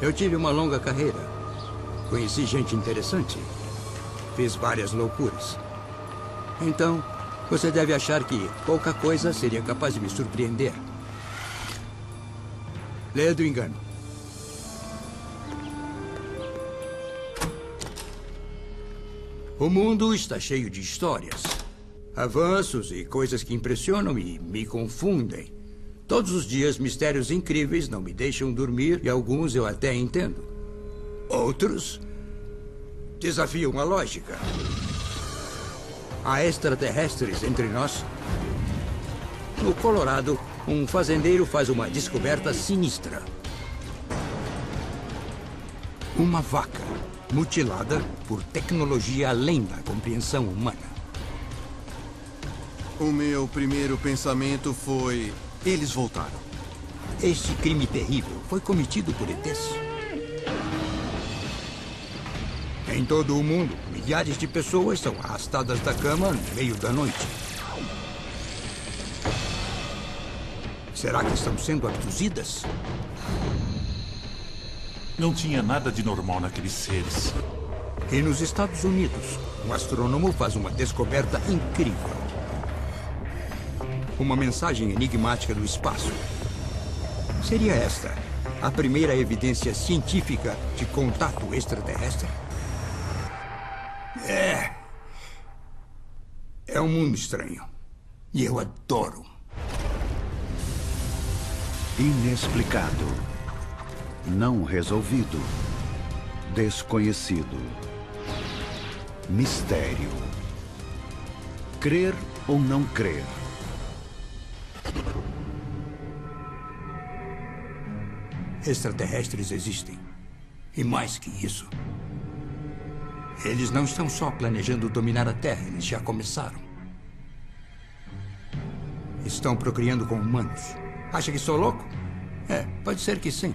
Eu tive uma longa carreira. Conheci gente interessante. Fiz várias loucuras. Então, você deve achar que pouca coisa seria capaz de me surpreender. Lê do engano. O mundo está cheio de histórias. Avanços e coisas que impressionam e me confundem. Todos os dias, mistérios incríveis não me deixam dormir e alguns eu até entendo. Outros desafiam a lógica. Há extraterrestres entre nós? No Colorado, um fazendeiro faz uma descoberta sinistra. Uma vaca mutilada por tecnologia além da compreensão humana. O meu primeiro pensamento foi... eles voltaram. Este crime terrível foi cometido por ETs. Em todo o mundo, milhares de pessoas são arrastadas da cama no meio da noite. Será que estão sendo abduzidas? Não tinha nada de normal naqueles seres. E nos Estados Unidos, um astrônomo faz uma descoberta incrível. Uma mensagem enigmática do espaço. Seria esta a primeira evidência científica de contato extraterrestre? É um mundo estranho. E eu adoro. Inexplicado. Não resolvido. Desconhecido. Mistério. Crer ou não crer? Extraterrestres existem. E mais que isso. Eles não estão só planejando dominar a Terra, eles já começaram. Estão procriando com humanos. Acha que sou louco? Pode ser que sim.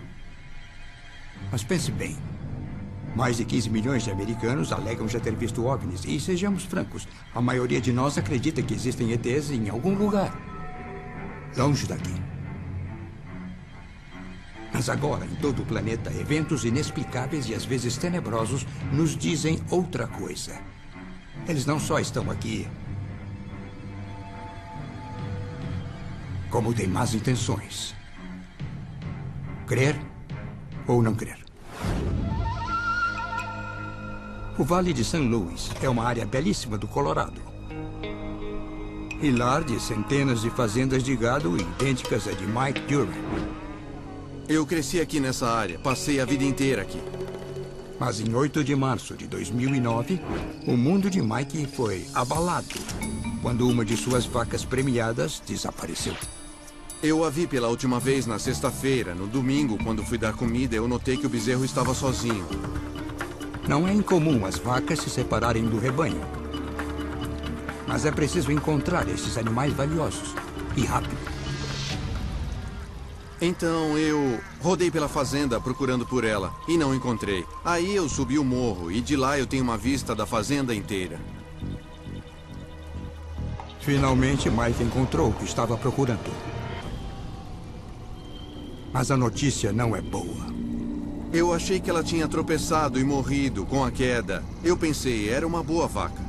Mas pense bem. Mais de 15 milhões de americanos alegam já ter visto OVNIs. E sejamos francos, a maioria de nós acredita que existem ETs em algum lugar. Longe daqui. Mas agora, em todo o planeta, eventos inexplicáveis e às vezes tenebrosos nos dizem outra coisa. Eles não só estão aqui, como têm más intenções. Crer ou não crer? O Vale de St. Louis é uma área belíssima do Colorado. E lar de centenas de fazendas de gado idênticas à de Mike Duran. Eu cresci aqui nessa área, passei a vida inteira aqui. Mas em 8 de março de 2009, o mundo de Mike foi abalado quando uma de suas vacas premiadas desapareceu. Eu a vi pela última vez na sexta-feira. No domingo, quando fui dar comida, eu notei que o bezerro estava sozinho. Não é incomum as vacas se separarem do rebanho. Mas é preciso encontrar esses animais valiosos. E rápido. Então eu rodei pela fazenda procurando por ela e não encontrei. Aí eu subi o morro e de lá eu tenho uma vista da fazenda inteira. Finalmente, Mike encontrou o que estava procurando. Mas a notícia não é boa. Eu achei que ela tinha tropeçado e morrido com a queda. Eu pensei, era uma boa vaca.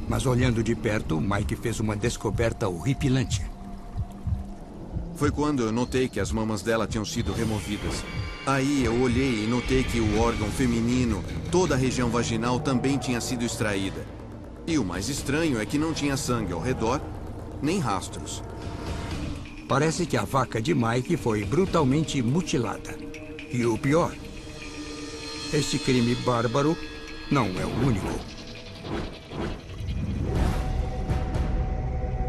Mas olhando de perto, Mike fez uma descoberta horripilante. Foi quando eu notei que as mamas dela tinham sido removidas. Aí eu olhei e notei que o órgão feminino, toda a região vaginal também tinha sido extraída. E o mais estranho é que não tinha sangue ao redor, nem rastros. Parece que a vaca de Mike foi brutalmente mutilada. E o pior, este crime bárbaro não é o único.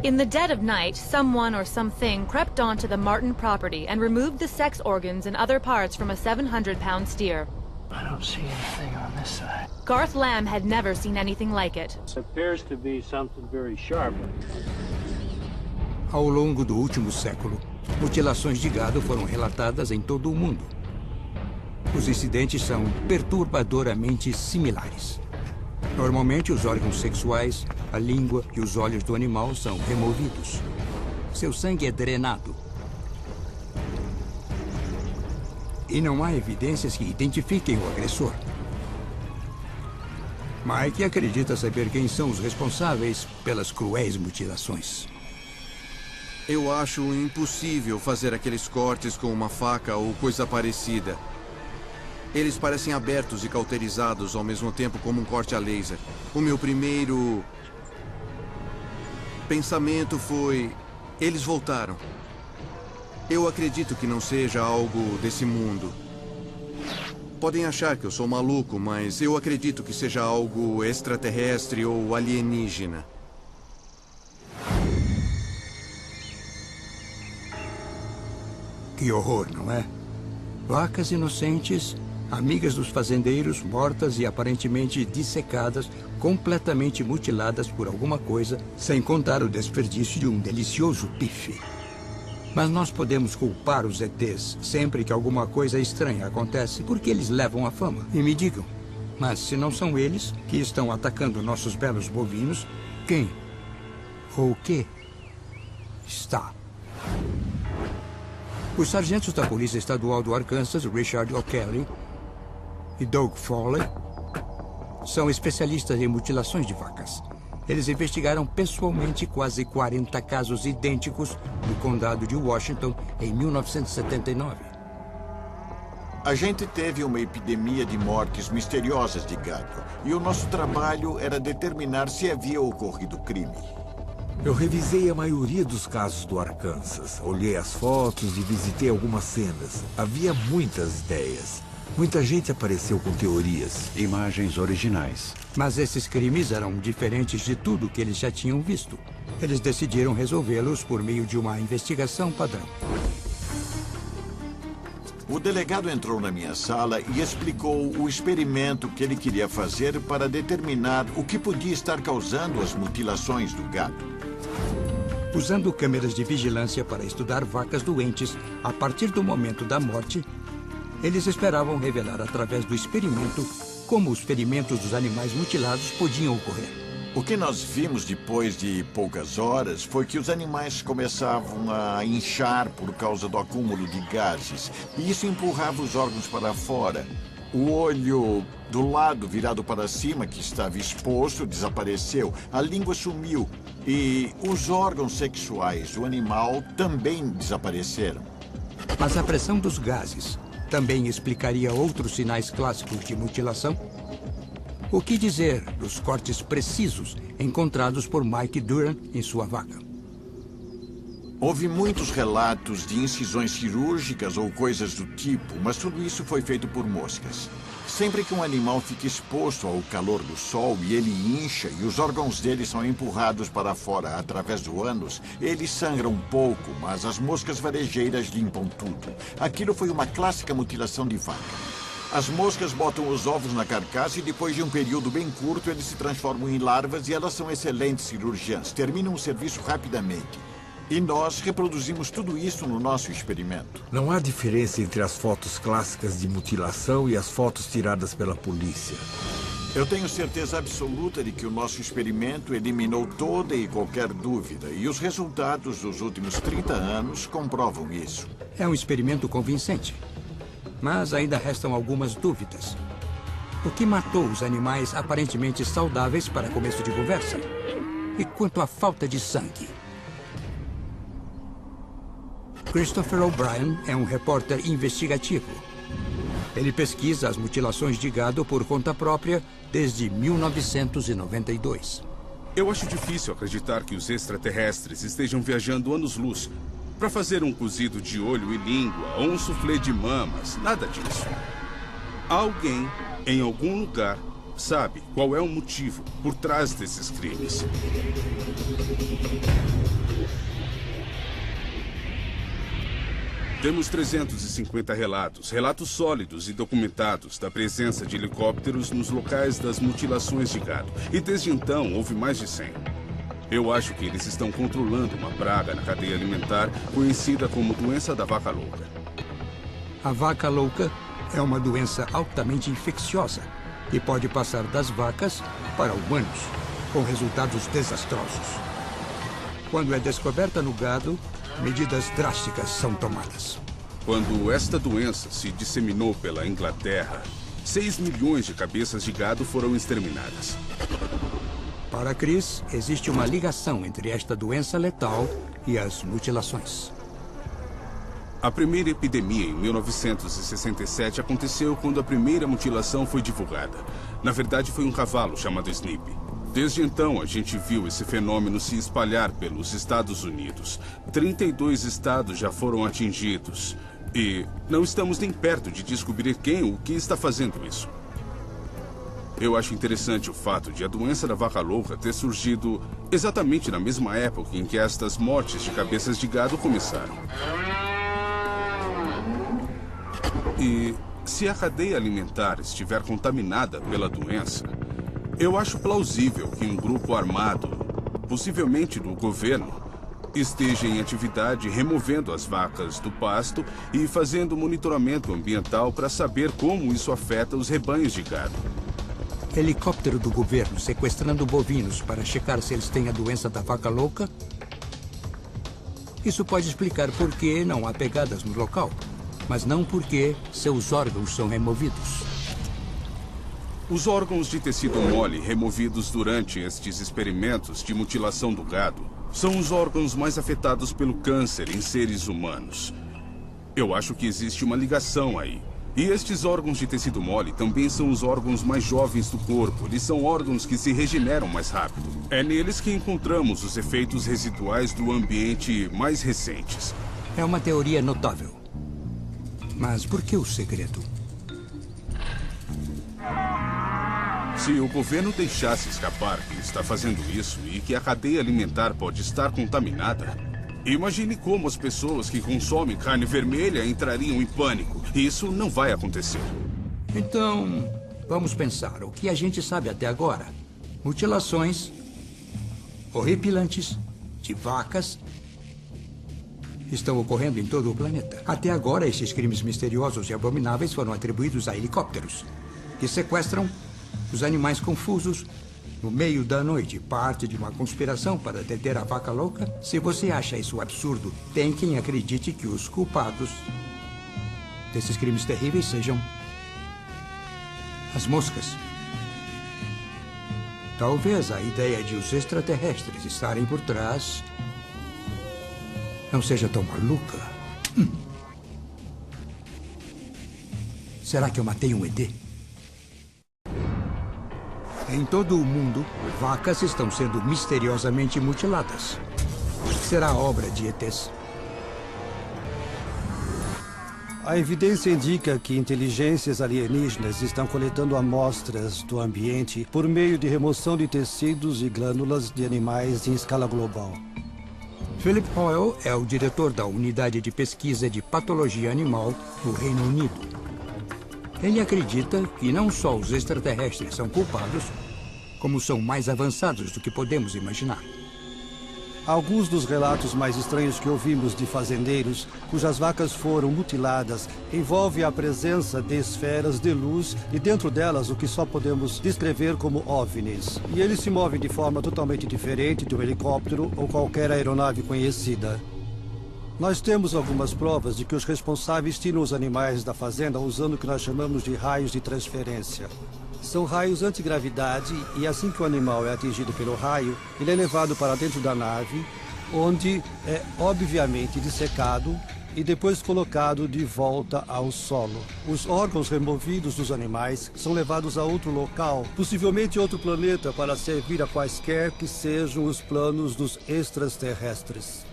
In the dead of night, someone or something crept onto the Martin property and removed the sex organs and other parts from a 700-pound steer. I don't see anything on this side. Garth Lamb had never seen anything like it. It appears to be something very sharp. Ao longo do último século, mutilações de gado foram relatadas em todo o mundo. Os incidentes são perturbadoramente similares. Normalmente, os órgãos sexuais, a língua e os olhos do animal são removidos. Seu sangue é drenado. e não há evidências que identifiquem o agressor. Mike acredita saber quem são os responsáveis pelas cruéis mutilações. Eu acho impossível fazer aqueles cortes com uma faca ou coisa parecida. Eles parecem abertos e cauterizados ao mesmo tempo como um corte a laser. O meu primeiro pensamento foi: eles voltaram. Eu acredito que não seja algo desse mundo. Podem achar que eu sou maluco, mas eu acredito que seja algo extraterrestre ou alienígena. Que horror, não é? Vacas inocentes, amigas dos fazendeiros, mortas e aparentemente dissecadas, completamente mutiladas por alguma coisa, sem contar o desperdício de um delicioso bife. Mas nós podemos culpar os ETs sempre que alguma coisa estranha acontece, porque eles levam a fama. E me digam, mas se não são eles que estão atacando nossos belos bovinos, quem ou o que está? Os sargentos da Polícia Estadual do Arkansas, Richard O'Kelly e Doug Foley, são especialistas em mutilações de vacas. Eles investigaram pessoalmente quase 40 casos idênticos no condado de Washington em 1979. A gente teve uma epidemia de mortes misteriosas de gado, e o nosso trabalho era determinar se havia ocorrido crime. Eu revisei a maioria dos casos do Arkansas. Olhei as fotos e visitei algumas cenas. Havia muitas ideias. Muita gente apareceu com teorias. Imagens originais. Mas esses crimes eram diferentes de tudo que eles já tinham visto. Eles decidiram resolvê-los por meio de uma investigação padrão. O delegado entrou na minha sala e explicou o experimento que ele queria fazer para determinar o que podia estar causando as mutilações do gado. Usando câmeras de vigilância para estudar vacas doentes a partir do momento da morte, eles esperavam revelar através do experimento como os ferimentos dos animais mutilados podiam ocorrer. O que nós vimos depois de poucas horas foi que os animais começavam a inchar por causa do acúmulo de gases, e isso empurrava os órgãos para fora. O olho do lado virado para cima, que estava exposto, desapareceu. A língua sumiu. E os órgãos sexuais do animal também desapareceram. Mas a pressão dos gases também explicaria outros sinais clássicos de mutilação? O que dizer dos cortes precisos encontrados por Mike Duran em sua vaca? Houve muitos relatos de incisões cirúrgicas ou coisas do tipo, mas tudo isso foi feito por moscas. Sempre que um animal fica exposto ao calor do sol e ele incha e os órgãos dele são empurrados para fora através do ânus, ele sangra um pouco, mas as moscas varejeiras limpam tudo. Aquilo foi uma clássica mutilação de vaca. As moscas botam os ovos na carcaça e depois de um período bem curto eles se transformam em larvas e elas são excelentes cirurgiãs, terminam o serviço rapidamente. E nós reproduzimos tudo isso no nosso experimento. Não há diferença entre as fotos clássicas de mutilação e as fotos tiradas pela polícia. Eu tenho certeza absoluta de que o nosso experimento eliminou toda e qualquer dúvida. E os resultados dos últimos 30 anos comprovam isso. É um experimento convincente. Mas ainda restam algumas dúvidas. O que matou os animais aparentemente saudáveis para começo de conversa? E quanto à falta de sangue? Christopher O'Brien é um repórter investigativo. Ele pesquisa as mutilações de gado por conta própria desde 1992. Eu acho difícil acreditar que os extraterrestres estejam viajando anos-luz para fazer um cozido de olho e língua ou um soufflé de mamas. Nada disso. Alguém, em algum lugar, sabe qual é o motivo por trás desses crimes. Temos 350 relatos sólidos e documentados da presença de helicópteros nos locais das mutilações de gado. E desde então, houve mais de 100. Eu acho que eles estão controlando uma praga na cadeia alimentar conhecida como doença da vaca louca. A vaca louca é uma doença altamente infecciosa e pode passar das vacas para humanos, com resultados desastrosos. Quando é descoberta no gado, medidas drásticas são tomadas. Quando esta doença se disseminou pela Inglaterra, 6 milhões de cabeças de gado foram exterminadas. Para Chris, existe uma ligação entre esta doença letal e as mutilações. A primeira epidemia, em 1967, aconteceu quando a primeira mutilação foi divulgada. Na verdade, foi um cavalo chamado Snip. Desde então, a gente viu esse fenômeno se espalhar pelos Estados Unidos. 32 estados já foram atingidos. E não estamos nem perto de descobrir quem ou o que está fazendo isso. Eu acho interessante o fato de a doença da vaca louca ter surgido exatamente na mesma época em que estas mortes de cabeças de gado começaram. E se a cadeia alimentar estiver contaminada pela doença, eu acho plausível que um grupo armado, possivelmente do governo, esteja em atividade removendo as vacas do pasto e fazendo monitoramento ambiental para saber como isso afeta os rebanhos de gado. Helicóptero do governo sequestrando bovinos para checar se eles têm a doença da vaca louca? Isso pode explicar por que não há pegadas no local, mas não por que seus órgãos são removidos. Os órgãos de tecido mole removidos durante estes experimentos de mutilação do gado são os órgãos mais afetados pelo câncer em seres humanos. Eu acho que existe uma ligação aí. E estes órgãos de tecido mole também são os órgãos mais jovens do corpo. Eles são órgãos que se regeneram mais rápido. É neles que encontramos os efeitos residuais do ambiente mais recentes. É uma teoria notável. Mas por que o segredo? Se o governo deixasse escapar que está fazendo isso e que a cadeia alimentar pode estar contaminada, imagine como as pessoas que consomem carne vermelha entrariam em pânico. Isso não vai acontecer. Então, vamos pensar. O que a gente sabe até agora? Mutilações horripilantes de vacas estão ocorrendo em todo o planeta. Até agora, esses crimes misteriosos e abomináveis foram atribuídos a helicópteros, que sequestram os animais confusos no meio da noite, parte de uma conspiração para deter a vaca louca. Se você acha isso absurdo, tem quem acredite que os culpados desses crimes terríveis sejam as moscas. Talvez a ideia de os extraterrestres estarem por trás não seja tão maluca. Será que eu matei um ET? Em todo o mundo, vacas estão sendo misteriosamente mutiladas. Será obra de ETs? A evidência indica que inteligências alienígenas estão coletando amostras do ambiente por meio de remoção de tecidos e glândulas de animais em escala global. Philip Hoyle é o diretor da Unidade de Pesquisa de Patologia Animal no Reino Unido. Ele acredita que não só os extraterrestres são culpados, como são mais avançados do que podemos imaginar. Alguns dos relatos mais estranhos que ouvimos de fazendeiros cujas vacas foram mutiladas envolvem a presença de esferas de luz e dentro delas o que só podemos descrever como OVNIs. E eles se movem de forma totalmente diferente de um helicóptero ou qualquer aeronave conhecida. Nós temos algumas provas de que os responsáveis tiram os animais da fazenda usando o que nós chamamos de raios de transferência. São raios antigravidade e assim que o animal é atingido pelo raio, ele é levado para dentro da nave, onde é obviamente dissecado e depois colocado de volta ao solo. Os órgãos removidos dos animais são levados a outro local, possivelmente outro planeta, para servir a quaisquer que sejam os planos dos extraterrestres.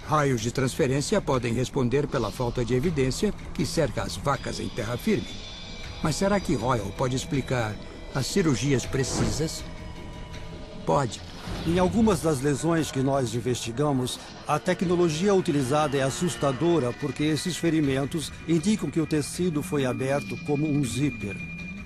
Raios de transferência podem responder pela falta de evidência que cerca as vacas em terra firme. Mas será que Hoyle pode explicar as cirurgias precisas? Pode. Em algumas das lesões que nós investigamos, a tecnologia utilizada é assustadora porque esses ferimentos indicam que o tecido foi aberto como um zíper.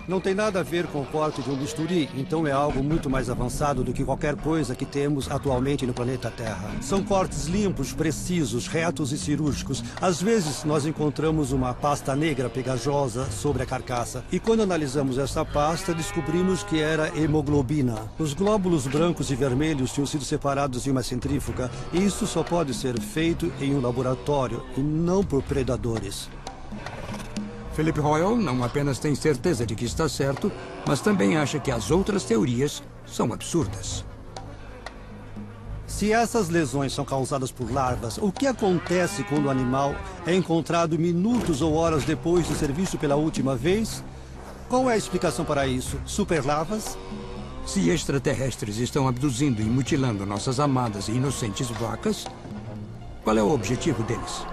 Não tem nada a ver com o corte de um bisturi, então é algo muito mais avançado do que qualquer coisa que temos atualmente no planeta Terra. São cortes limpos, precisos, retos e cirúrgicos. Às vezes, nós encontramos uma pasta negra pegajosa sobre a carcaça. E quando analisamos essa pasta, descobrimos que era hemoglobina. Os glóbulos brancos e vermelhos tinham sido separados em uma centrífuga, e isso só pode ser feito em um laboratório e não por predadores. Philip Hoyle não apenas tem certeza de que está certo, mas também acha que as outras teorias são absurdas. Se essas lesões são causadas por larvas, o que acontece quando o animal é encontrado minutos ou horas depois de ser visto pela última vez? Qual é a explicação para isso? Superlarvas? Se extraterrestres estão abduzindo e mutilando nossas amadas e inocentes vacas, qual é o objetivo deles?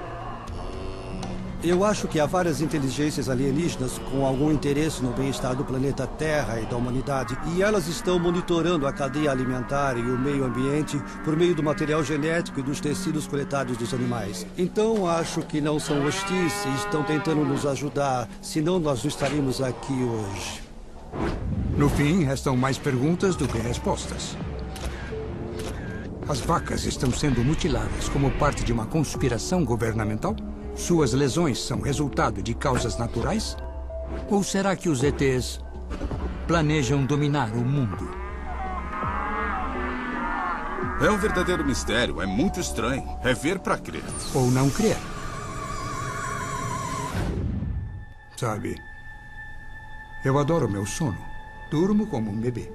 Eu acho que há várias inteligências alienígenas com algum interesse no bem-estar do planeta Terra e da humanidade, e elas estão monitorando a cadeia alimentar e o meio ambiente por meio do material genético e dos tecidos coletados dos animais. Então, acho que não são hostis e estão tentando nos ajudar, senão nós não estaríamos aqui hoje. No fim, restam mais perguntas do que respostas. As vacas estão sendo mutiladas como parte de uma conspiração governamental? Suas lesões são resultado de causas naturais? Ou será que os ETs planejam dominar o mundo? É um verdadeiro mistério. É muito estranho. É ver pra crer. Ou não crer. Sabe, eu adoro meu sono. Durmo como um bebê.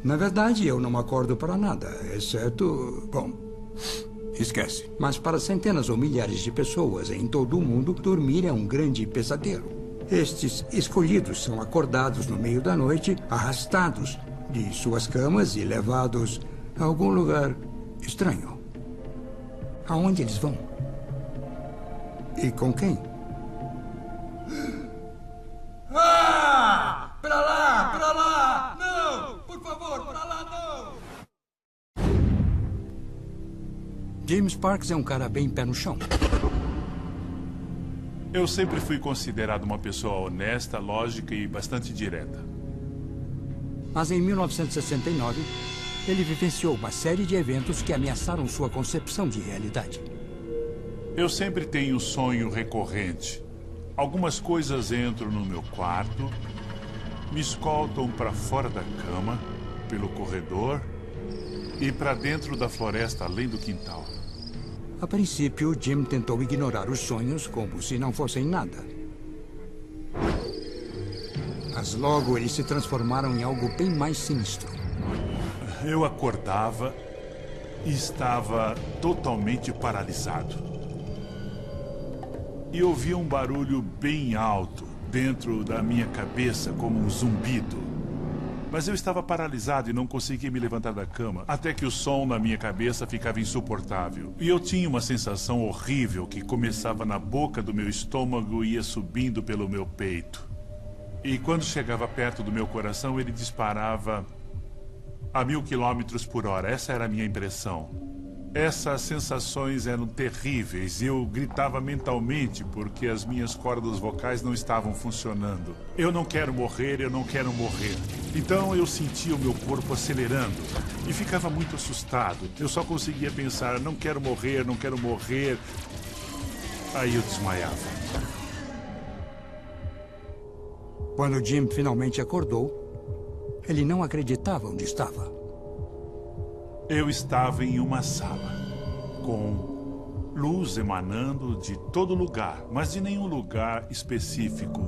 Na verdade, eu não acordo para nada, exceto... Bom, esquece. Mas para centenas ou milhares de pessoas em todo o mundo, dormir é um grande pesadelo. Estes escolhidos são acordados no meio da noite, arrastados de suas camas e levados a algum lugar estranho. Aonde eles vão? E com quem? Ah! Pra lá! Pra lá! Não! Por favor, pra lá não! Jim Sparks é um cara bem pé no chão. Eu sempre fui considerado uma pessoa honesta, lógica e bastante direta. Mas em 1969, ele vivenciou uma série de eventos que ameaçaram sua concepção de realidade. Eu sempre tenho um sonho recorrente. Algumas coisas entram no meu quarto, me escoltam para fora da cama, pelo corredor e para dentro da floresta além do quintal. A princípio, Jim tentou ignorar os sonhos como se não fossem nada. Mas logo eles se transformaram em algo bem mais sinistro. Eu acordava e estava totalmente paralisado. E ouvia um barulho bem alto dentro da minha cabeça, como um zumbido. Mas eu estava paralisado e não conseguia me levantar da cama, até que o som na minha cabeça ficava insuportável. E eu tinha uma sensação horrível que começava na boca do meu estômago e ia subindo pelo meu peito. E quando chegava perto do meu coração, ele disparava a 1000 km/h. Essa era a minha impressão. Essas sensações eram terríveis e eu gritava mentalmente porque as minhas cordas vocais não estavam funcionando. Eu não quero morrer, eu não quero morrer. Então eu sentia o meu corpo acelerando e ficava muito assustado. Eu só conseguia pensar, não quero morrer, não quero morrer. Aí eu desmaiava. Quando Jim finalmente acordou, ele não acreditava onde estava. Eu estava em uma sala, com luz emanando de todo lugar, mas de nenhum lugar específico.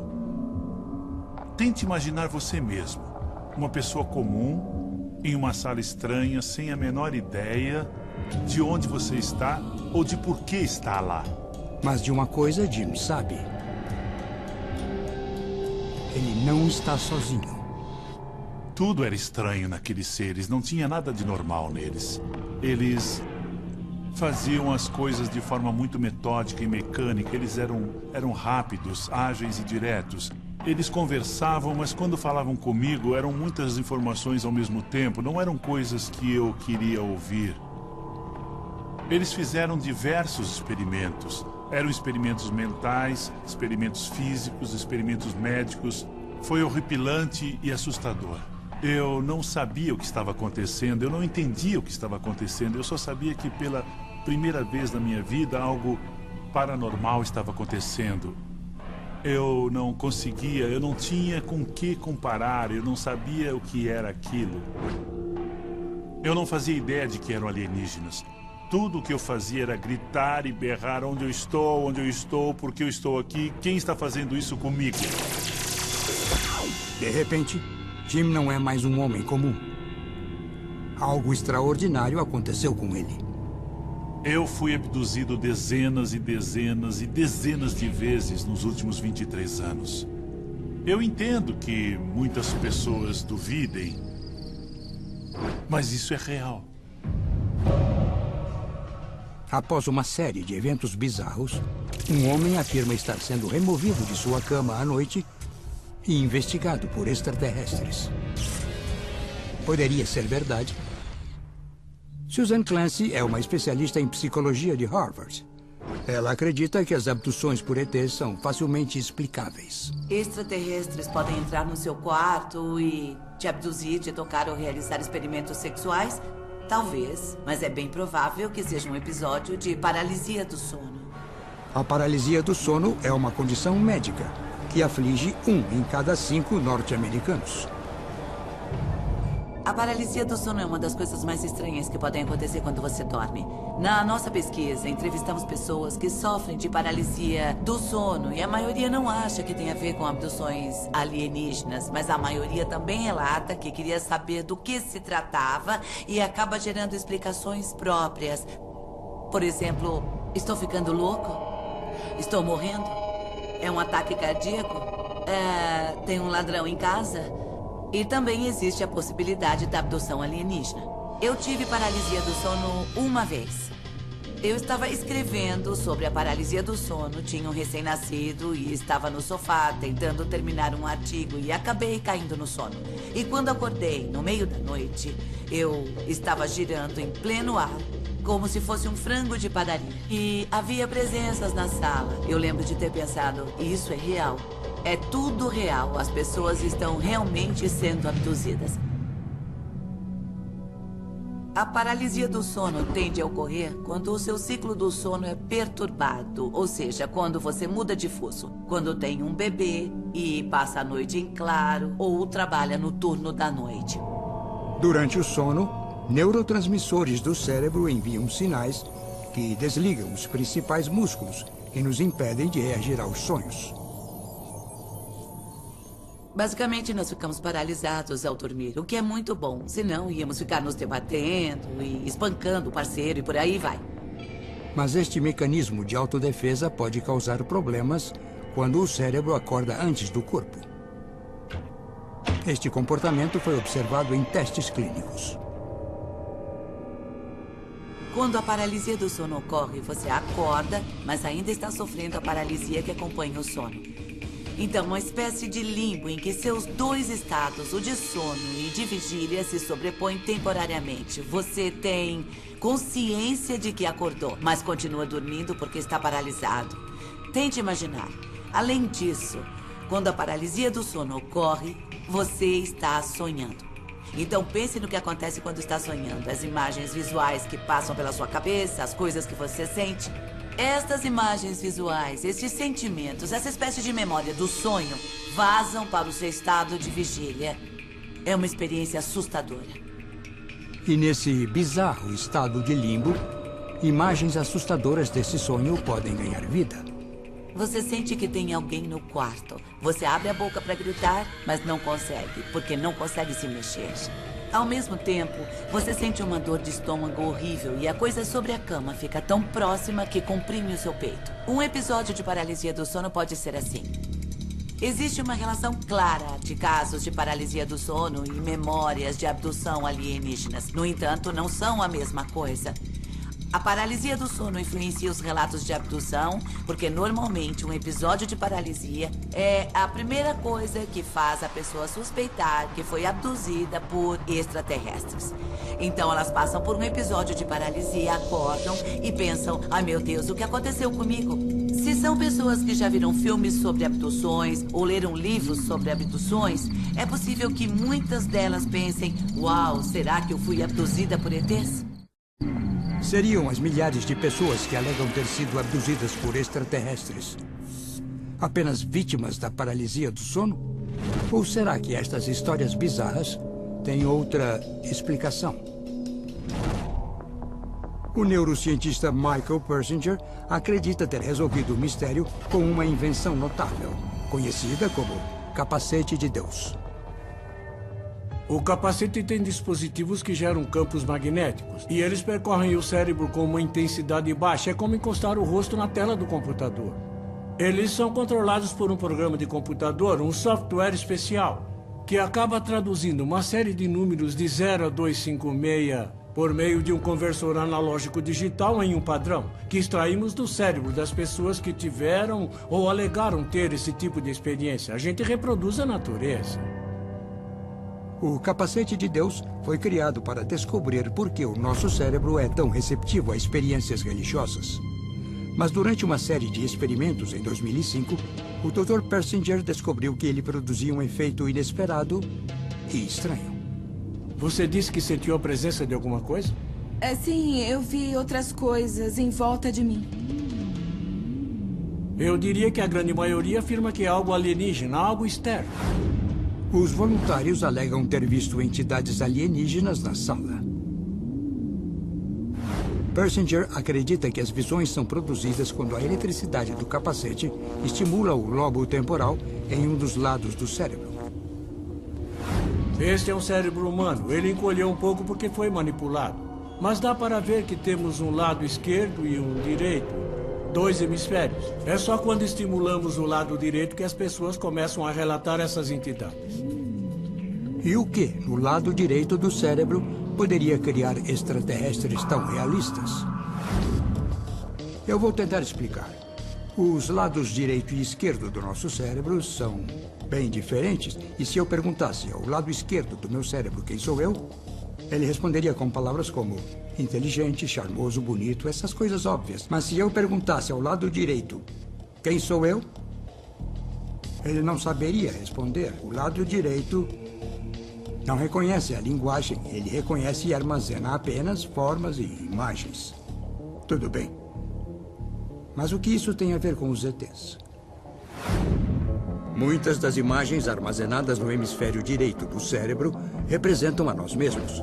Tente imaginar você mesmo, uma pessoa comum, em uma sala estranha, sem a menor ideia de onde você está ou de por que está lá. Mas de uma coisa Jim sabe. Ele não está sozinho. Tudo era estranho naqueles seres, não tinha nada de normal neles. Eles faziam as coisas de forma muito metódica e mecânica, eles eram rápidos, ágeis e diretos. Eles conversavam, mas quando falavam comigo, eram muitas informações ao mesmo tempo, não eram coisas que eu queria ouvir. Eles fizeram diversos experimentos. Eram experimentos mentais, experimentos físicos, experimentos médicos. Foi horripilante e assustador. Eu não sabia o que estava acontecendo, eu não entendia o que estava acontecendo. Eu só sabia que pela primeira vez na minha vida algo paranormal estava acontecendo. Eu não conseguia, eu não tinha com que comparar, eu não sabia o que era aquilo. Eu não fazia ideia de que eram alienígenas. Tudo o que eu fazia era gritar e berrar: onde eu estou, por que eu estou aqui, quem está fazendo isso comigo? De repente, Jim não é mais um homem comum. Algo extraordinário aconteceu com ele. Eu fui abduzido dezenas e dezenas e dezenas de vezes nos últimos 23 anos. Eu entendo que muitas pessoas duvidem, mas isso é real. Após uma série de eventos bizarros, um homem afirma estar sendo removido de sua cama à noite e investigado por extraterrestres. Poderia ser verdade. Susan Clancy é uma especialista em psicologia de Harvard. Ela acredita que as abduções por ETs são facilmente explicáveis. Extraterrestres podem entrar no seu quarto e te abduzir, te tocar ou realizar experimentos sexuais? Talvez, mas é bem provável que seja um episódio de paralisia do sono. A paralisia do sono é uma condição médica que aflige 1 em cada 5 norte-americanos. A paralisia do sono é uma das coisas mais estranhas que podem acontecer quando você dorme. Na nossa pesquisa, entrevistamos pessoas que sofrem de paralisia do sono e a maioria não acha que tem a ver com abduções alienígenas, mas a maioria também relata que queria saber do que se tratava e acaba gerando explicações próprias. Por exemplo, estou ficando louco? Estou morrendo? É um ataque cardíaco? Tem um ladrão em casa? E também existe a possibilidade da abdução alienígena. Eu tive paralisia do sono uma vez. Eu estava escrevendo sobre a paralisia do sono, tinha um recém-nascido e estava no sofá tentando terminar um artigo e acabei caindo no sono. E quando acordei, no meio da noite, eu estava girando em pleno ar, como se fosse um frango de padaria. E havia presenças na sala. Eu lembro de ter pensado, isso é real. É tudo real. As pessoas estão realmente sendo abduzidas. A paralisia do sono tende a ocorrer quando o seu ciclo do sono é perturbado, ou seja, quando você muda de fuso, quando tem um bebê e passa a noite em claro ou trabalha no turno da noite. Durante o sono, neurotransmissores do cérebro enviam sinais que desligam os principais músculos e nos impedem de reagir aos sonhos. Basicamente, nós ficamos paralisados ao dormir, o que é muito bom. Senão, íamos ficar nos debatendo e espancando o parceiro e por aí vai. Mas este mecanismo de autodefesa pode causar problemas quando o cérebro acorda antes do corpo. Este comportamento foi observado em testes clínicos. Quando a paralisia do sono ocorre, você acorda, mas ainda está sofrendo a paralisia que acompanha o sono. Então, uma espécie de limbo em que seus dois estados, o de sono e de vigília, se sobrepõem temporariamente. Você tem consciência de que acordou, mas continua dormindo porque está paralisado. Tente imaginar. Além disso, quando a paralisia do sono ocorre, você está sonhando. Então pense no que acontece quando está sonhando. As imagens visuais que passam pela sua cabeça, as coisas que você sente. Estas imagens visuais, estes sentimentos, essa espécie de memória do sonho, vazam para o seu estado de vigília. É uma experiência assustadora. E nesse bizarro estado de limbo, imagens assustadoras desse sonho podem ganhar vida. Você sente que tem alguém no quarto. Você abre a boca para gritar, mas não consegue, porque não consegue se mexer. Ao mesmo tempo, você sente uma dor de estômago horrível e a coisa sobre a cama fica tão próxima que comprime o seu peito. Um episódio de paralisia do sono pode ser assim. Existe uma relação clara de casos de paralisia do sono e memórias de abdução alienígenas. No entanto, não são a mesma coisa. A paralisia do sono influencia os relatos de abdução, porque normalmente um episódio de paralisia é a primeira coisa que faz a pessoa suspeitar que foi abduzida por extraterrestres. Então elas passam por um episódio de paralisia, acordam e pensam: ai meu Deus, o que aconteceu comigo? Se são pessoas que já viram filmes sobre abduções ou leram livros sobre abduções, é possível que muitas delas pensem: uau, será que eu fui abduzida por ETs? Seriam as milhares de pessoas que alegam ter sido abduzidas por extraterrestres apenas vítimas da paralisia do sono? Ou será que estas histórias bizarras têm outra explicação? O neurocientista Michael Persinger acredita ter resolvido o mistério com uma invenção notável, conhecida como capacete de Deus. O capacete tem dispositivos que geram campos magnéticos e eles percorrem o cérebro com uma intensidade baixa. É como encostar o rosto na tela do computador. Eles são controlados por um programa de computador, um software especial, que acaba traduzindo uma série de números de 0 a 256 por meio de um conversor analógico digital em um padrão, que extraímos do cérebro das pessoas que tiveram ou alegaram ter esse tipo de experiência. A gente reproduz a natureza. O capacete de Deus foi criado para descobrir por que o nosso cérebro é tão receptivo a experiências religiosas. Mas durante uma série de experimentos em 2005, o Dr. Persinger descobriu que ele produzia um efeito inesperado e estranho. Você disse que sentiu a presença de alguma coisa? Sim, eu vi outras coisas em volta de mim. Eu diria que a grande maioria afirma que é algo alienígena, algo externo. Os voluntários alegam ter visto entidades alienígenas na sala. Persinger acredita que as visões são produzidas quando a eletricidade do capacete estimula o lobo temporal em um dos lados do cérebro. Este é um cérebro humano. Ele encolheu um pouco porque foi manipulado. Mas dá para ver que temos um lado esquerdo e um direito. 2 hemisférios. É só quando estimulamos o lado direito que as pessoas começam a relatar essas entidades. E o que, no lado direito do cérebro, poderia criar extraterrestres tão realistas? Eu vou tentar explicar. Os lados direito e esquerdo do nosso cérebro são bem diferentes. E se eu perguntasse ao lado esquerdo do meu cérebro quem sou eu, ele responderia com palavras como inteligente, charmoso, bonito, essas coisas óbvias. Mas se eu perguntasse ao lado direito quem sou eu, ele não saberia responder. O lado direito não reconhece a linguagem. Ele reconhece e armazena apenas formas e imagens. Tudo bem. Mas o que isso tem a ver com os ETs? Muitas das imagens armazenadas no hemisfério direito do cérebro representam a nós mesmos.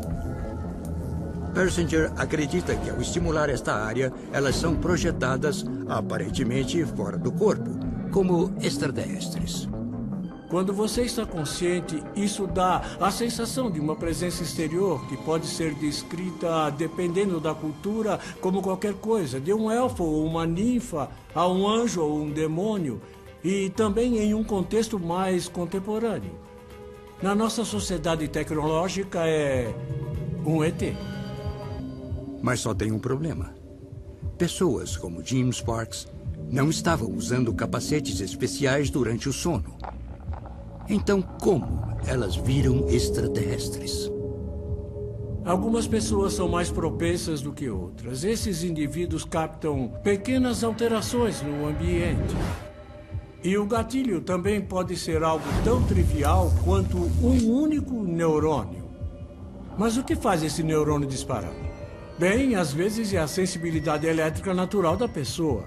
Persinger acredita que, ao estimular esta área, elas são projetadas, aparentemente fora do corpo, como extraterrestres. Quando você está consciente, isso dá a sensação de uma presença exterior que pode ser descrita, dependendo da cultura, como qualquer coisa, de um elfo ou uma ninfa, a um anjo ou um demônio, e também em um contexto mais contemporâneo. Na nossa sociedade tecnológica é um ET. Mas só tem um problema. Pessoas como Jim Sparks não estavam usando capacetes especiais durante o sono. Então, como elas viram extraterrestres? Algumas pessoas são mais propensas do que outras. Esses indivíduos captam pequenas alterações no ambiente. E o gatilho também pode ser algo tão trivial quanto um único neurônio. Mas o que faz esse neurônio disparar? Bem, às vezes é a sensibilidade elétrica natural da pessoa.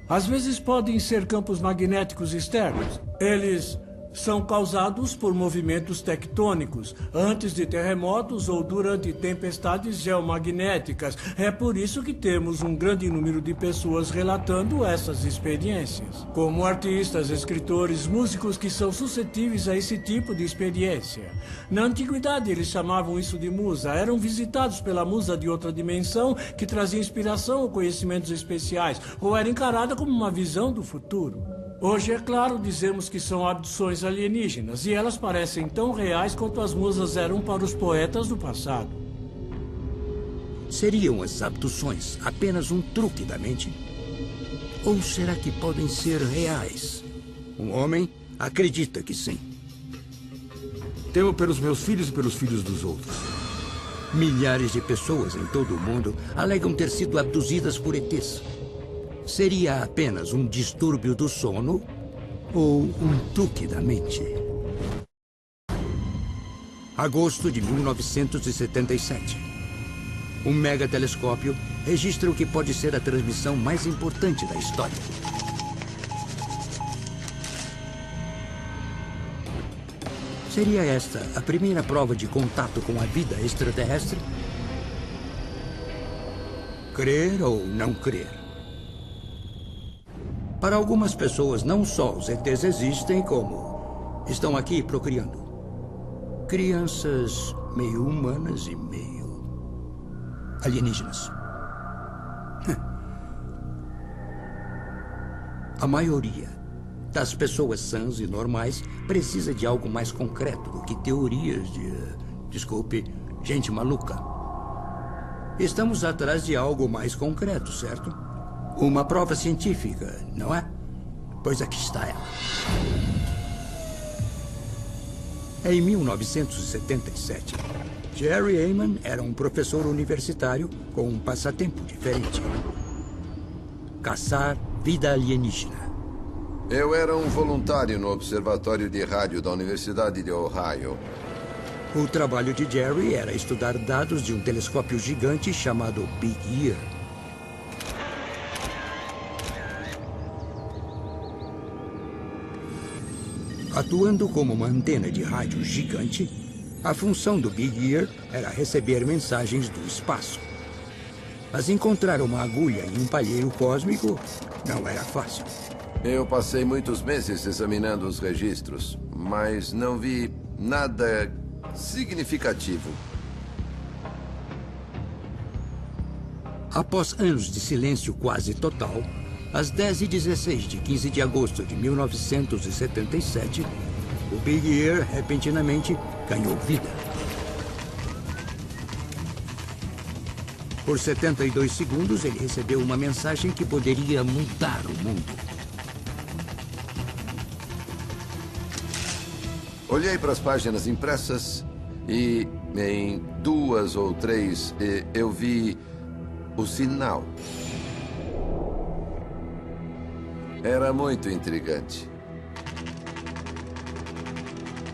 Às vezes podem ser campos magnéticos externos. Eles são causados por movimentos tectônicos, antes de terremotos ou durante tempestades geomagnéticas. É por isso que temos um grande número de pessoas relatando essas experiências, como artistas, escritores, músicos que são suscetíveis a esse tipo de experiência. Na antiguidade, eles chamavam isso de musa. Eram visitados pela musa de outra dimensão que trazia inspiração ou conhecimentos especiais, ou era encarada como uma visão do futuro. Hoje, é claro, dizemos que são abduções alienígenas, e elas parecem tão reais quanto as musas eram para os poetas do passado. Seriam as abduções apenas um truque da mente? Ou será que podem ser reais? Um homem acredita que sim. Temo pelos meus filhos e pelos filhos dos outros. Milhares de pessoas em todo o mundo alegam ter sido abduzidas por ETs. Seria apenas um distúrbio do sono ou um truque da mente? Agosto de 1977. Um megatelescópio registra o que pode ser a transmissão mais importante da história. Seria esta a primeira prova de contato com a vida extraterrestre? Crer ou não crer? Para algumas pessoas, não só os ETs existem, como estão aqui procriando. Crianças meio humanas e meio alienígenas. A maioria das pessoas sãs e normais precisa de algo mais concreto do que teorias de... desculpe, gente maluca. Estamos atrás de algo mais concreto, certo? Uma prova científica, não é? Pois aqui está ela. Em 1977, Jerry Heyman era um professor universitário com um passatempo diferente: caçar vida alienígena. Eu era um voluntário no Observatório de Rádio da Universidade de Ohio. O trabalho de Jerry era estudar dados de um telescópio gigante chamado Big Ear. Atuando como uma antena de rádio gigante, a função do Big Ear era receber mensagens do espaço. Mas encontrar uma agulha em um palheiro cósmico não era fácil. Eu passei muitos meses examinando os registros, mas não vi nada significativo. Após anos de silêncio quase total, às 10h16 de 15 de agosto de 1977, o Big Ear repentinamente ganhou vida. Por 72 segundos, ele recebeu uma mensagem que poderia mudar o mundo. Olhei para as páginas impressas e, em 2 ou 3, eu vi o sinal. Era muito intrigante.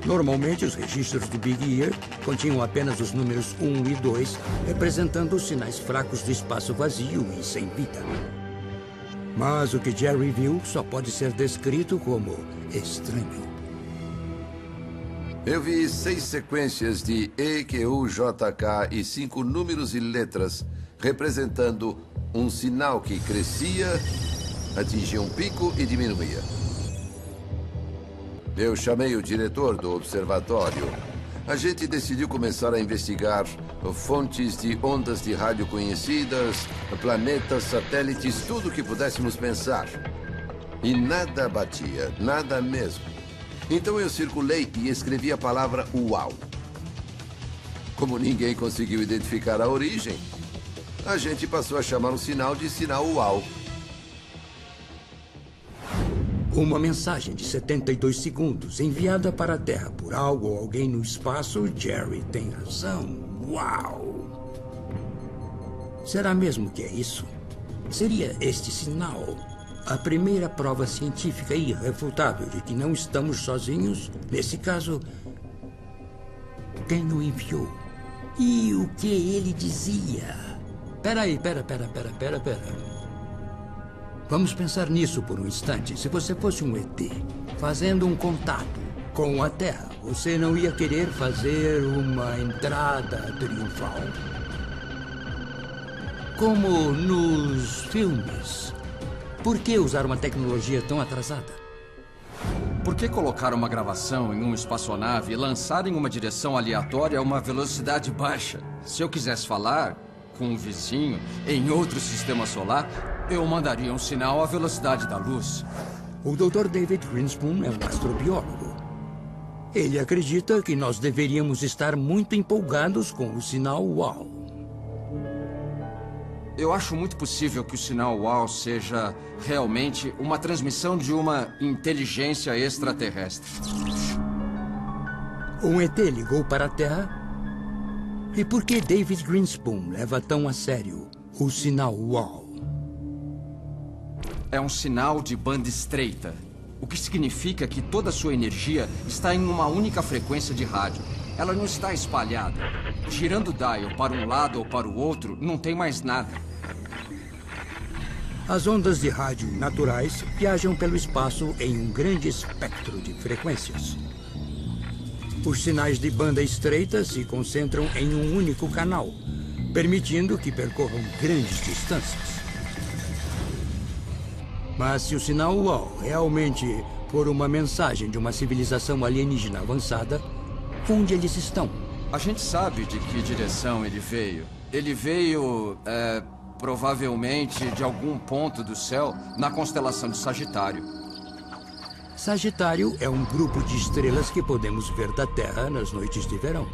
Normalmente, os registros do Big Ear continham apenas os números 1 e 2, representando os sinais fracos do espaço vazio e sem vida. Mas o que Jerry viu só pode ser descrito como estranho. Eu vi 6 sequências de E, Q, U, J, K e 5 números e letras, representando um sinal que crescia, atingia um pico e diminuía. Eu chamei o diretor do observatório. A gente decidiu começar a investigar fontes de ondas de rádio conhecidas, planetas, satélites, tudo o que pudéssemos pensar. E nada batia, nada mesmo. Então eu circulei e escrevi a palavra UAU. Como ninguém conseguiu identificar a origem, a gente passou a chamar o sinal de sinal UAU. Uma mensagem de 72 segundos enviada para a Terra por algo ou alguém no espaço. Jerry tem razão. Uau! Será mesmo que é isso? Seria este sinal a primeira prova científica irrefutável de que não estamos sozinhos? Nesse caso, quem o enviou? E o que ele dizia? Peraí. Vamos pensar nisso por um instante. Se você fosse um ET, fazendo um contato com a Terra, você não ia querer fazer uma entrada triunfal? Como nos filmes. Por que usar uma tecnologia tão atrasada? Por que colocar uma gravação em uma espaçonave e lançar em uma direção aleatória a uma velocidade baixa? Se eu quisesse falar com um vizinho em outro sistema solar, eu mandaria um sinal à velocidade da luz. O Dr. David Grinspoon é um astrobiólogo. Ele acredita que nós deveríamos estar muito empolgados com o sinal UAU. Eu acho muito possível que o sinal UAU seja realmente uma transmissão de uma inteligência extraterrestre. Um ET ligou para a Terra? E por que David Grinspoon leva tão a sério o sinal UAU? É um sinal de banda estreita, o que significa que toda a sua energia está em uma única frequência de rádio. Ela não está espalhada. Girando o dial para um lado ou para o outro, não tem mais nada. As ondas de rádio naturais viajam pelo espaço em um grande espectro de frequências. Os sinais de banda estreita se concentram em um único canal, permitindo que percorram grandes distâncias. Mas se o sinal UAU realmente for uma mensagem de uma civilização alienígena avançada, onde eles estão? A gente sabe de que direção ele veio. Ele veio, provavelmente, de algum ponto do céu na constelação de Sagitário. Sagitário é um grupo de estrelas que podemos ver da Terra nas noites de verão.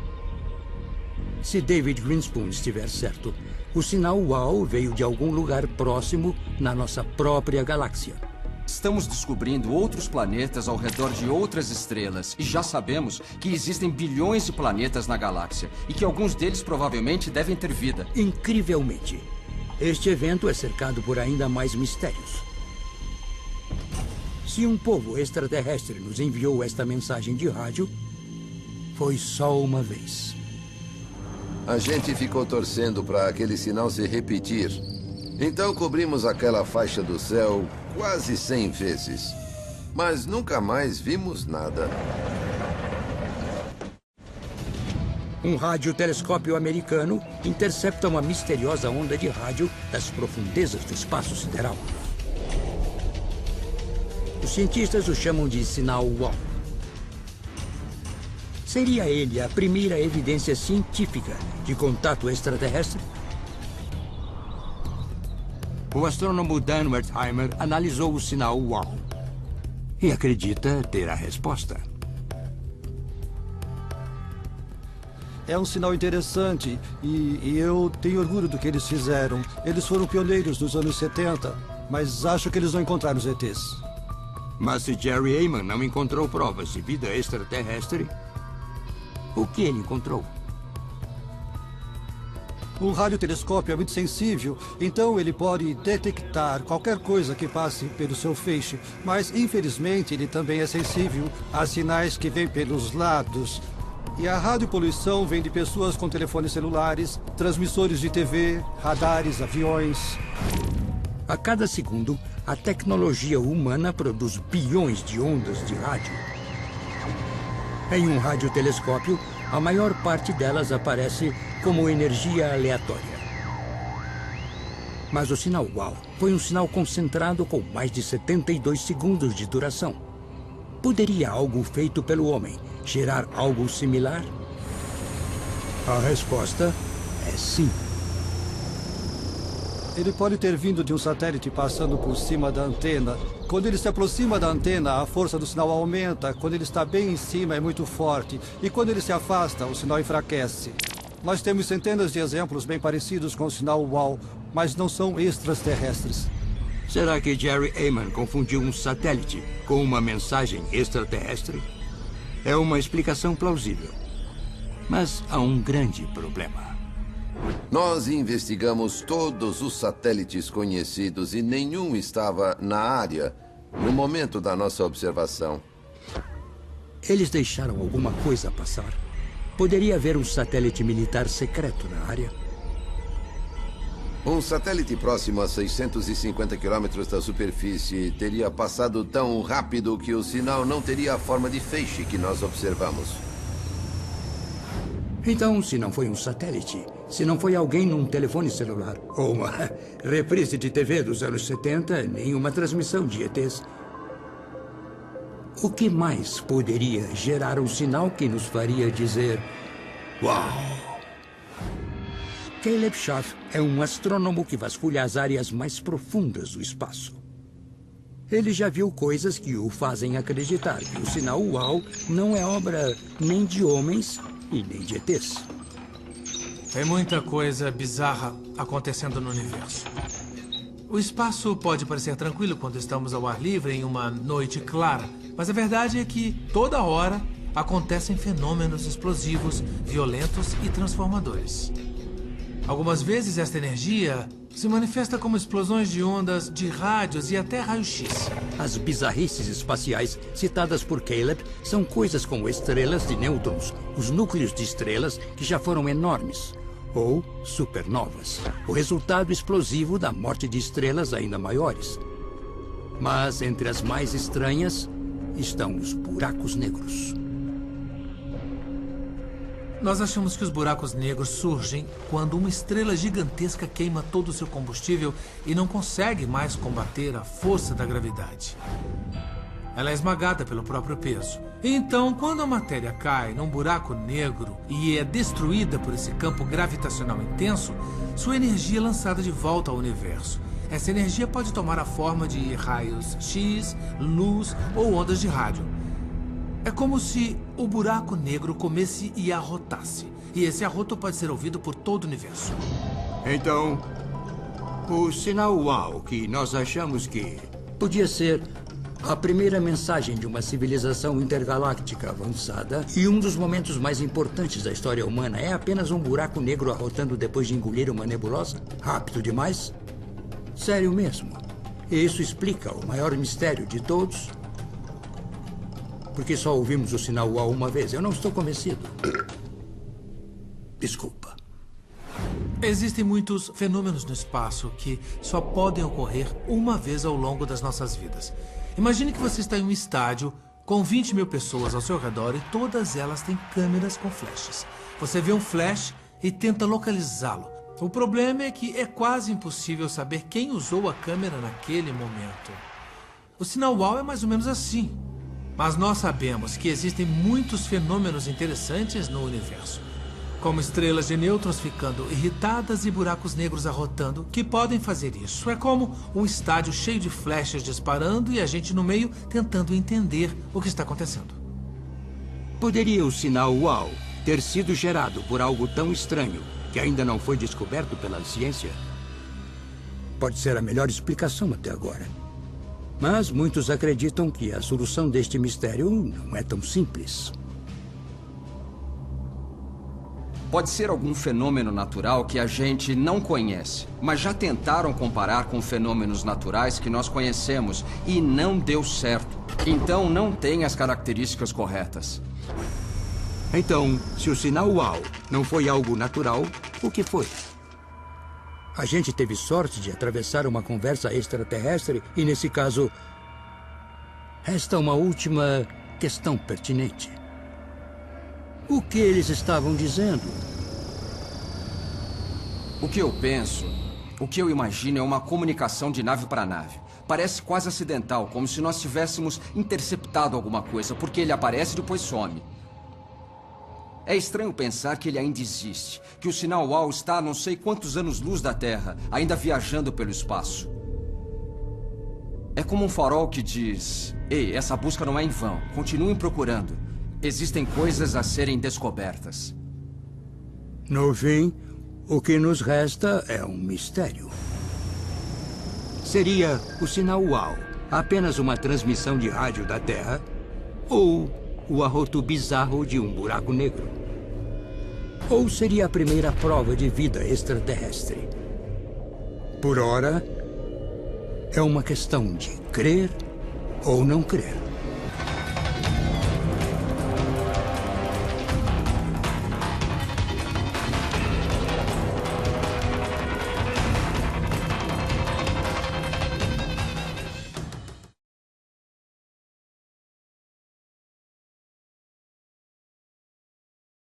Se David Grinspoon estiver certo, o sinal UAU veio de algum lugar próximo na nossa própria galáxia. Estamos descobrindo outros planetas ao redor de outras estrelas e já sabemos que existem bilhões de planetas na galáxia e que alguns deles provavelmente devem ter vida. Incrivelmente, este evento é cercado por ainda mais mistérios. Se um povo extraterrestre nos enviou esta mensagem de rádio, foi só uma vez. A gente ficou torcendo para aquele sinal se repetir. Então cobrimos aquela faixa do céu quase 100 vezes. Mas nunca mais vimos nada. Um radiotelescópio americano intercepta uma misteriosa onda de rádio das profundezas do espaço sideral. Os cientistas o chamam de sinal UAU. Seria ele a primeira evidência científica de contato extraterrestre? O astrônomo Dan Wertheimer analisou o sinal UAU e acredita ter a resposta. É um sinal interessante e eu tenho orgulho do que eles fizeram. Eles foram pioneiros nos anos 70, mas acho que eles não encontraram os ETs. Mas se Jerry Heyman não encontrou provas de vida extraterrestre, o que ele encontrou? Um radiotelescópio é muito sensível, então ele pode detectar qualquer coisa que passe pelo seu feixe. Mas, infelizmente, ele também é sensível a sinais que vêm pelos lados. E a radiopoluição vem de pessoas com telefones celulares, transmissores de TV, radares, aviões. A cada segundo, a tecnologia humana produz bilhões de ondas de rádio. Em um radiotelescópio, a maior parte delas aparece como energia aleatória. Mas o sinal UAU foi um sinal concentrado com mais de 72 segundos de duração. Poderia algo feito pelo homem gerar algo similar? A resposta é sim. Ele pode ter vindo de um satélite passando por cima da antena. Quando ele se aproxima da antena, a força do sinal aumenta. Quando ele está bem em cima, é muito forte. E quando ele se afasta, o sinal enfraquece. Nós temos centenas de exemplos bem parecidos com o sinal UAU, mas não são extraterrestres. Será que Jerry Heyman confundiu um satélite com uma mensagem extraterrestre? É uma explicação plausível. Mas há um grande problema. Nós investigamos todos os satélites conhecidos e nenhum estava na área no momento da nossa observação. Eles deixaram alguma coisa passar? Poderia haver um satélite militar secreto na área? Um satélite próximo a 650 quilômetros da superfície teria passado tão rápido que o sinal não teria a forma de feixe que nós observamos. Então, se não foi um satélite, se não foi alguém num telefone celular, ou uma reprise de TV dos anos 70, nem uma transmissão de ETs, o que mais poderia gerar um sinal que nos faria dizer uau? Caleb Schaff é um astrônomo que vasculha as áreas mais profundas do espaço. Ele já viu coisas que o fazem acreditar que o sinal UAU não é obra nem de homens e nem de ETs. Tem muita coisa bizarra acontecendo no universo. O espaço pode parecer tranquilo quando estamos ao ar livre em uma noite clara, mas a verdade é que, toda hora, acontecem fenômenos explosivos, violentos e transformadores. Algumas vezes esta energia se manifesta como explosões de ondas, de rádios e até raio-x. As bizarrices espaciais citadas por Caleb são coisas como estrelas de nêutrons, os núcleos de estrelas que já foram enormes, ou supernovas, o resultado explosivo da morte de estrelas ainda maiores. Mas entre as mais estranhas estão os buracos negros. Nós achamos que os buracos negros surgem quando uma estrela gigantesca queima todo o seu combustível e não consegue mais combater a força da gravidade. Ela é esmagada pelo próprio peso. Então, quando a matéria cai num buraco negro e é destruída por esse campo gravitacional intenso, sua energia é lançada de volta ao universo. Essa energia pode tomar a forma de raios X, luz ou ondas de rádio. É como se o buraco negro comesse e arrotasse. E esse arroto pode ser ouvido por todo o universo. Então, o sinal UAU, que nós achamos que podia ser a primeira mensagem de uma civilização intergaláctica avançada e um dos momentos mais importantes da história humana, é apenas um buraco negro arrotando depois de engolir uma nebulosa? Rápido demais? Sério mesmo. E isso explica o maior mistério de todos? Porque só ouvimos o sinal UAU uma vez. Eu não estou convencido. Desculpa. Existem muitos fenômenos no espaço que só podem ocorrer uma vez ao longo das nossas vidas. Imagine que você está em um estádio com 20 mil pessoas ao seu redor e todas elas têm câmeras com flashes. Você vê um flash e tenta localizá-lo. O problema é que é quase impossível saber quem usou a câmera naquele momento. O sinal UAU é mais ou menos assim. Mas nós sabemos que existem muitos fenômenos interessantes no universo, como estrelas de nêutrons ficando irritadas e buracos negros arrotando, que podem fazer isso. É como um estádio cheio de flechas disparando e a gente no meio tentando entender o que está acontecendo. Poderia o sinal UAU ter sido gerado por algo tão estranho que ainda não foi descoberto pela ciência? Pode ser a melhor explicação até agora. Mas muitos acreditam que a solução deste mistério não é tão simples. Pode ser algum fenômeno natural que a gente não conhece, mas já tentaram comparar com fenômenos naturais que nós conhecemos e não deu certo. Então não tem as características corretas. Então, se o sinal UAU não foi algo natural, o que foi? A gente teve sorte de atravessar uma conversa extraterrestre e, nesse caso, resta uma última questão pertinente. O que eles estavam dizendo? O que eu penso, o que eu imagino é uma comunicação de nave para nave. Parece quase acidental, como se nós tivéssemos interceptado alguma coisa, porque ele aparece e depois some. É estranho pensar que ele ainda existe, que o sinal UAU está a não sei quantos anos-luz da Terra, ainda viajando pelo espaço. É como um farol que diz: ei, essa busca não é em vão, continuem procurando. Existem coisas a serem descobertas. No fim, o que nos resta é um mistério. Seria o sinal UAU apenas uma transmissão de rádio da Terra ou o arroto bizarro de um buraco negro? Ou seria a primeira prova de vida extraterrestre? Por ora, é uma questão de crer ou não crer.